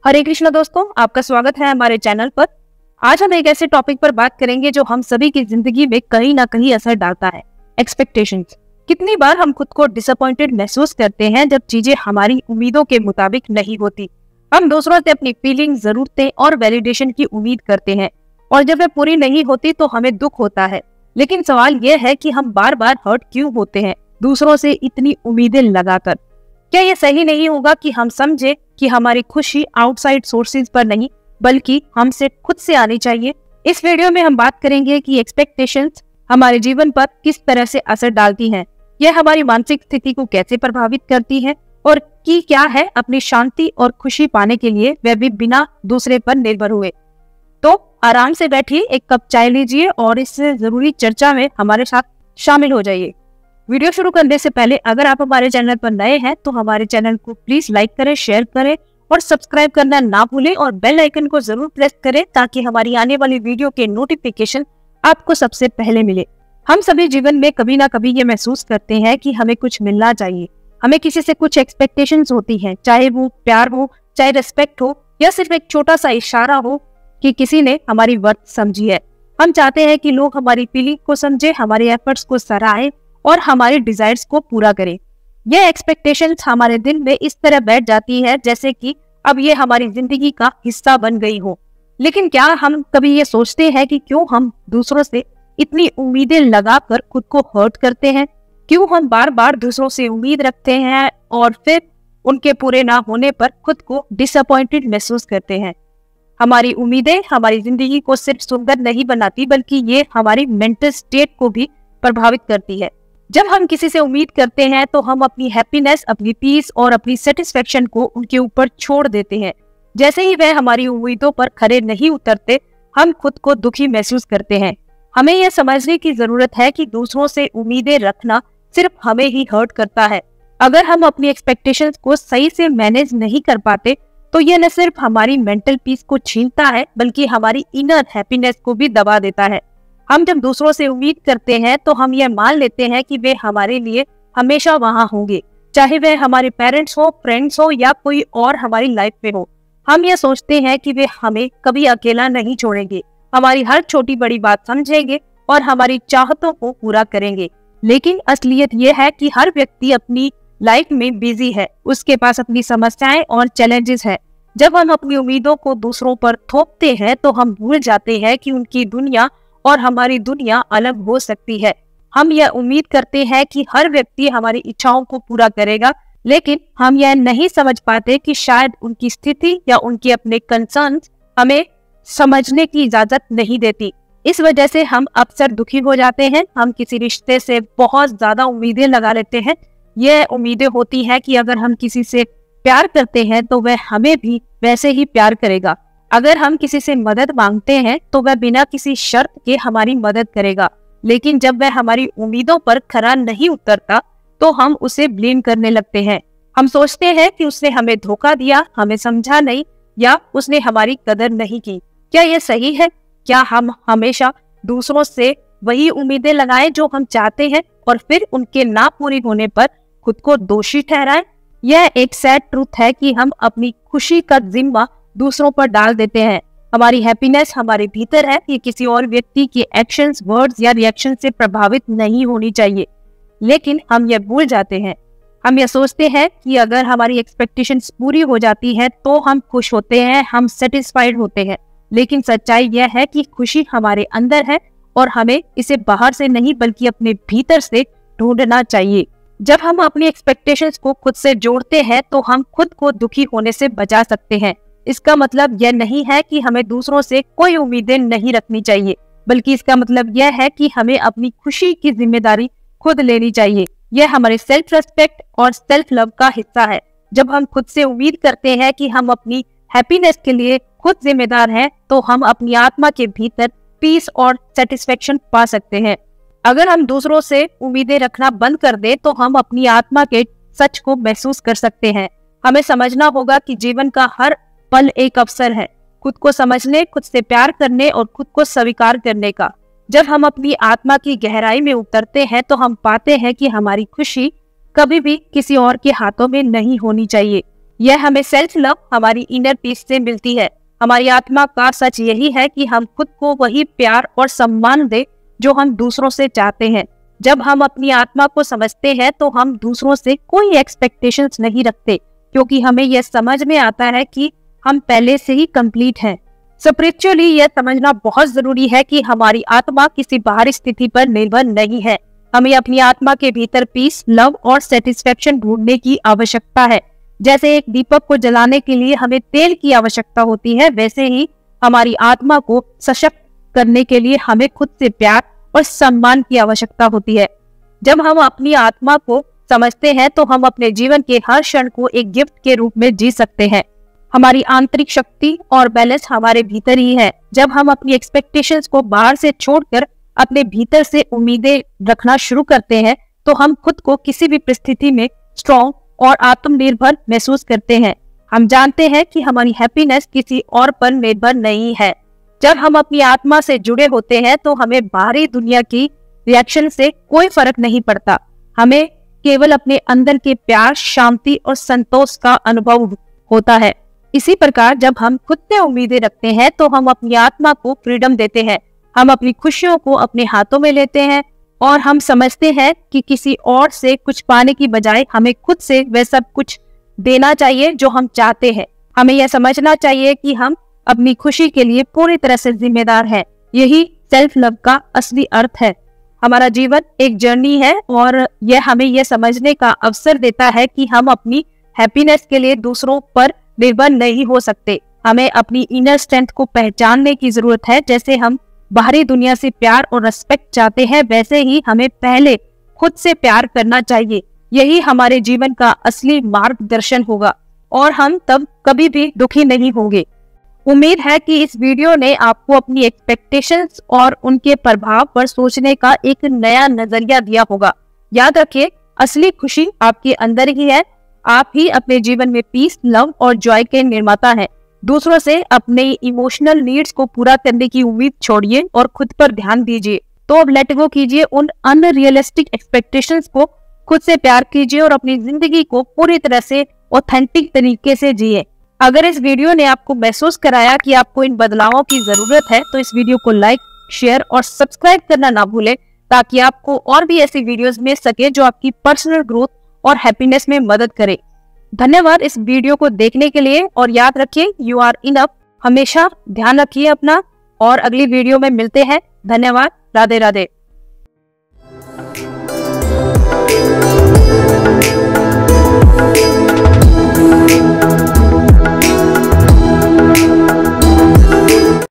हरे कृष्णा दोस्तों, आपका स्वागत है हमारे चैनल पर। आज हम एक ऐसे टॉपिक पर बात करेंगे जो हम सभी की जिंदगी में कहीं ना कहीं असर डालता है, एक्सपेक्टेशंस। कितनी बार हम खुद को डिसअपॉइंटेड महसूस करते हैं जब चीजें हमारी उम्मीदों के मुताबिक नहीं होती। हम दूसरों से अपनी फीलिंग, जरूरतें और वैलिडेशन की उम्मीद करते हैं और जब वे पूरी नहीं होती तो हमें दुख होता है। लेकिन सवाल यह है कि हम बार बार हर्ट क्यों होते हैं दूसरों से इतनी उम्मीदें लगाकर। क्या ये सही नहीं होगा कि हम समझे कि हमारी खुशी आउटसाइड सोर्सेज पर नहीं बल्कि हमसे खुद से आनी चाहिए। इस वीडियो में हम बात करेंगे कि एक्सपेक्टेशंस हमारे जीवन पर किस तरह से असर डालती हैं, यह हमारी मानसिक स्थिति को कैसे प्रभावित करती है और की क्या है अपनी शांति और खुशी पाने के लिए वह भी बिना दूसरे पर निर्भर हुए। तो आराम से बैठिए, एक कप चाय लीजिए और इस जरूरी चर्चा में हमारे साथ शामिल हो जाइए। वीडियो शुरू करने से पहले अगर आप हमारे चैनल पर नए हैं तो हमारे चैनल को प्लीज लाइक करें, शेयर करें और सब्सक्राइब करना ना भूलें और बेल आइकन को जरूर प्रेस करें ताकि हमारी आने वाली वीडियो के नोटिफिकेशन आपको सबसे पहले मिले। हम सभी जीवन में कभी ना कभी ये महसूस करते हैं कि हमें कुछ मिलना चाहिए। हमें किसी से कुछ एक्सपेक्टेशंस होती हैं, चाहे वो प्यार हो, चाहे रिस्पेक्ट हो या सिर्फ एक छोटा सा इशारा हो कि किसी ने हमारी वर्थ समझी है। हम चाहते हैं कि लोग हमारी फीलिंग को समझे, हमारे एफर्ट्स को सराहें और हमारे डिजायर्स को पूरा करें। यह एक्सपेक्टेशंस हमारे दिल में इस तरह बैठ जाती है जैसे कि अब ये हमारी जिंदगी का हिस्सा बन गई हो। लेकिन क्या हम कभी ये सोचते हैं कि क्यों हम दूसरों से इतनी उम्मीदें लगाकर खुद को हर्ट करते हैं? क्यों हम बार बार दूसरों से उम्मीद रखते हैं और फिर उनके पूरे ना होने पर खुद को डिसअपॉइंटेड महसूस करते हैं? हमारी उम्मीदें हमारी जिंदगी को सिर्फ सुंदर नहीं बनाती बल्कि ये हमारी मेंटल स्टेट को भी प्रभावित करती है। जब हम किसी से उम्मीद करते हैं तो हम अपनी हैप्पीनेस, अपनी पीस और अपनी सेटिस्फेक्शन को उनके ऊपर छोड़ देते हैं। जैसे ही वह हमारी उम्मीदों पर खरे नहीं उतरते, हम खुद को दुखी महसूस करते हैं। हमें यह समझने की जरूरत है कि दूसरों से उम्मीदें रखना सिर्फ हमें ही हर्ट करता है। अगर हम अपनी एक्सपेक्टेशंस को सही से मैनेज नहीं कर पाते तो यह न सिर्फ हमारी मेंटल पीस को छीनता है बल्कि हमारी इनर हैप्पीनेस को भी दबा देता है। हम जब दूसरों से उम्मीद करते हैं तो हम ये मान लेते हैं कि वे हमारे लिए हमेशा वहां होंगे, चाहे वे हमारे पेरेंट्स हो, फ्रेंड्स हो या कोई और हमारी लाइफ में हो। हम ये सोचते हैं कि वे हमें कभी अकेला नहीं छोड़ेंगे, हमारी हर छोटी बड़ी बात समझेंगे और हमारी चाहतों को पूरा करेंगे। लेकिन असलियत यह है कि हर व्यक्ति अपनी लाइफ में बिजी है, उसके पास अपनी समस्याएं और चैलेंजेस है। जब हम अपनी उम्मीदों को दूसरों पर थोपते हैं तो हम भूल जाते हैं कि उनकी दुनिया और हमारी दुनिया अलग हो सकती है। हम यह उम्मीद करते हैं कि हर व्यक्ति हमारी इच्छाओं को पूरा करेगा, लेकिन हम यह नहीं समझ पाते कि शायद उनकी स्थिति या उनके अपने कंसर्न्स हमें समझने की इजाजत नहीं देती। इस वजह से हम अक्सर दुखी हो जाते हैं। हम किसी रिश्ते से बहुत ज्यादा उम्मीदें लगा लेते हैं। यह उम्मीदें होती है कि अगर हम किसी से प्यार करते हैं तो वह हमें भी वैसे ही प्यार करेगा। अगर हम किसी से मदद मांगते हैं तो वह बिना किसी शर्त के हमारी मदद करेगा। लेकिन जब वह हमारी उम्मीदों पर खरा नहीं उतरता तो हम उसे ब्लेम करने लगते हैं। हम सोचते हैं कि उसने हमें धोखा दिया, हमें समझा नहीं या उसने हमारी कदर नहीं की। क्या यह सही है? क्या हम हमेशा दूसरों से वही उम्मीदें लगाएं जो हम चाहते हैं और फिर उनके ना पूरी होने पर खुद को दोषी ठहराएं? यह एक सैड ट्रूथ है कि हम अपनी खुशी का जिम्मा दूसरों पर डाल देते हैं। हमारी हैप्पीनेस हमारे भीतर है, ये किसी और व्यक्ति के एक्शंस, वर्ड्स या रिएक्शन से प्रभावित नहीं होनी चाहिए। लेकिन हम यह भूल जाते हैं। हम यह सोचते हैं कि अगर हमारी एक्सपेक्टेशंस पूरी हो जाती है तो हम खुश होते हैं, हम सेटिस्फाइड होते हैं। लेकिन सच्चाई यह है कि खुशी हमारे अंदर है और हमें इसे बाहर से नहीं बल्कि अपने भीतर से ढूंढना चाहिए। जब हम अपनी एक्सपेक्टेशंस को खुद से जोड़ते हैं तो हम खुद को दुखी होने से बचा सकते हैं। इसका मतलब यह नहीं है कि हमें दूसरों से कोई उम्मीदें नहीं रखनी चाहिए, बल्कि इसका मतलब यह है कि हमें अपनी खुशी की जिम्मेदारी खुद लेनी चाहिए। यह हमारे सेल्फ रेस्पेक्ट और सेल्फ लव का हिस्सा है। जब हम खुद से उम्मीद करते हैं कि हम अपनी हैप्पीनेस के लिए खुद जिम्मेदार हैं, तो हम अपनी आत्मा के भीतर पीस और सेटिस्फेक्शन पा सकते हैं। अगर हम दूसरों से उम्मीदें रखना बंद कर दें तो हम अपनी आत्मा के सच को महसूस कर सकते हैं। हमें समझना होगा कि जीवन का हर पल एक अवसर है खुद को समझने, खुद से प्यार करने और खुद को स्वीकार करने का। जब हम अपनी आत्मा की गहराई में उतरते हैं तो हम पाते हैं कि हमारी खुशी कभी भी किसी और के हाथों में नहीं होनी चाहिए। यह हमें सेल्फ लव, हमारी इनर पीस से मिलती है। हमारी आत्मा का सच यही है कि हम खुद को वही प्यार और सम्मान दे जो हम दूसरों से चाहते हैं। जब हम अपनी आत्मा को समझते हैं तो हम दूसरों से कोई एक्सपेक्टेशंस नहीं रखते, क्योंकि हमें यह समझ में आता है कि हम पहले से ही कंप्लीट हैं। स्पिरिचुअली यह समझना बहुत जरूरी है कि हमारी आत्मा किसी बाहरी स्थिति पर निर्भर नहीं है। हमें अपनी आत्मा के भीतर पीस, लव और सेटिस्फेक्शन ढूंढने की आवश्यकता है। जैसे एक दीपक को जलाने के लिए हमें तेल की आवश्यकता होती है, वैसे ही हमारी आत्मा को सशक्त करने के लिए हमें खुद से प्यार और सम्मान की आवश्यकता होती है। जब हम अपनी आत्मा को समझते हैं तो हम अपने जीवन के हर क्षण को एक गिफ्ट के रूप में जी सकते हैं। हमारी आंतरिक शक्ति और बैलेंस हमारे भीतर ही है। जब हम अपनी एक्सपेक्टेशंस को बाहर से छोड़कर अपने भीतर से उम्मीदें रखना शुरू करते हैं तो हम खुद को किसी भी परिस्थिति में स्ट्रॉन्ग और आत्मनिर्भर महसूस करते हैं। हम जानते हैं कि हमारी हैप्पीनेस किसी और पर निर्भर नहीं है। जब हम अपनी आत्मा से जुड़े होते हैं तो हमें बाहरी दुनिया की रिएक्शन से कोई फर्क नहीं पड़ता। हमें केवल अपने अंदर के प्यार, शांति और संतोष का अनुभव होता है। इसी प्रकार जब हम खुद से उम्मीदें रखते हैं तो हम अपनी आत्मा को फ्रीडम देते हैं। हम अपनी खुशियों को अपने हाथों में लेते हैं और हम समझते हैं कि किसी और से कुछ पाने की बजाय हमें खुद से वह सब कुछ देना चाहिए जो हम चाहते हैं। हमें यह समझना चाहिए कि हम अपनी खुशी के लिए पूरी तरह से जिम्मेदार हैं। यही सेल्फ लव का असली अर्थ है। हमारा जीवन एक जर्नी है और यह हमें यह समझने का अवसर देता है कि हम अपनी हैप्पीनेस के लिए दूसरों पर निर्भर नहीं हो सकते। हमें अपनी इनर स्ट्रेंथ को पहचानने की जरूरत है। जैसे हम बाहरी दुनिया से प्यार और रिस्पेक्ट चाहते हैं, वैसे ही हमें पहले खुद से प्यार करना चाहिए। यही हमारे जीवन का असली मार्गदर्शन होगा और हम तब कभी भी दुखी नहीं होंगे। उम्मीद है कि इस वीडियो ने आपको अपनी एक्सपेक्टेशंस और उनके प्रभाव पर सोचने का एक नया नजरिया दिया होगा। याद रखिए, असली खुशी आपके अंदर ही है। आप ही अपने जीवन में पीस, लव और जॉय के निर्माता हैं। दूसरों से अपने इमोशनल नीड्स को पूरा करने की उम्मीद छोड़िए और खुद पर ध्यान दीजिए। तो अब लेट गो कीजिए उन अनरियलिस्टिक एक्सपेक्टेशंस को, खुद से प्यार कीजिए और अपनी जिंदगी को पूरी तरह से ऑथेंटिक तरीके से जिए। अगर इस वीडियो ने आपको महसूस कराया कि आपको इन बदलावों की जरूरत है तो इस वीडियो को लाइक, शेयर और सब्सक्राइब करना ना भूलें, ताकि आपको और भी ऐसी वीडियोस मिल सके जो आपकी पर्सनल ग्रोथ और हैप्पीनेस में मदद करे। धन्यवाद इस वीडियो को देखने के लिए और याद रखिए, यू आर इनफ। हमेशा ध्यान रखिए अपना और अगली वीडियो में मिलते हैं। धन्यवाद। राधे राधे।